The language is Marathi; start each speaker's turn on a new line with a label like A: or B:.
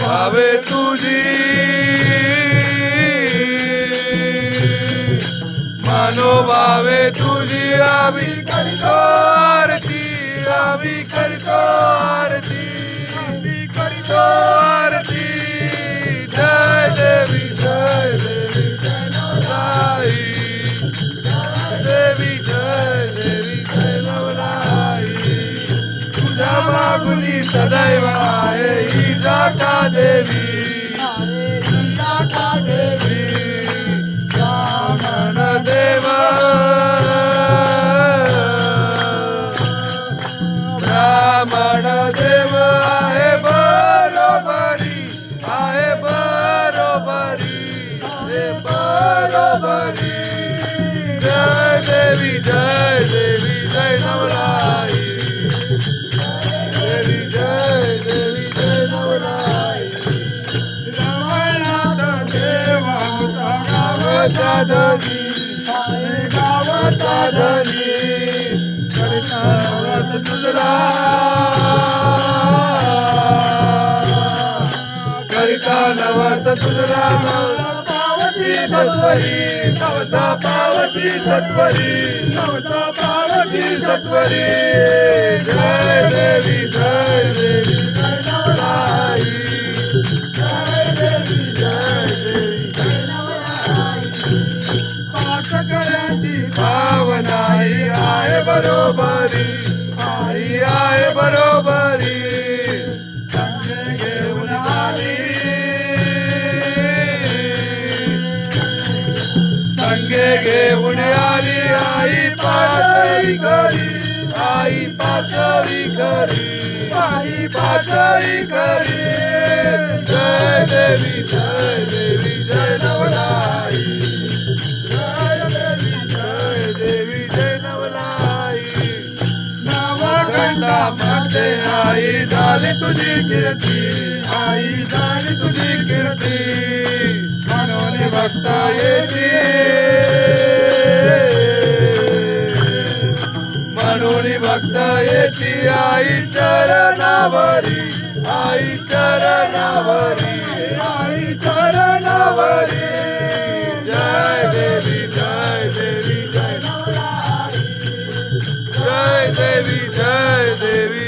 A: भावे तुझी मनोभावे तुझी आम्ही करतो आरती आम्ही करतो आरती करतो आरती जय देवी जय देवी जय नवलाई देवी जय नवलाई तुझ्या मागुनी सदैव आहे ही जाका देवी ब्राह्मण देव ब्राह्मण देव आहे बरोबरी आहे बरोबरी आहे बरोबरी जय देवी जय नवलाई देवी जय नवलाई रमणात देवाचा गावचा धनी गावचा धनी करता नवस तुझला करता नवस तुझला पावती सत्वरी नवसा पावती सत्वरी नवसा पावती सत्वरी जय देवी जय नवलाई जय देवी जय नवलाई पाचकऱ्याची भावनाई आहे बरोबरी आई आहे बरोबरी संगे घेऊन आली संगे घेऊन आली आई पाचळी घरी आई पाचळी घरी आई पाचळी घरी जय देवी जय नवलाई जय देवी जय नवलाई नवखंडा मध्ये आई झाली तुझी कीर्ती आई झाली तुझी कीर्ती म्हणून भक्त येते म्हणून भक्त येते आई चरणावरी आई चरणावरी आई चरणावरी जय देवी जय नवलाई जय देवी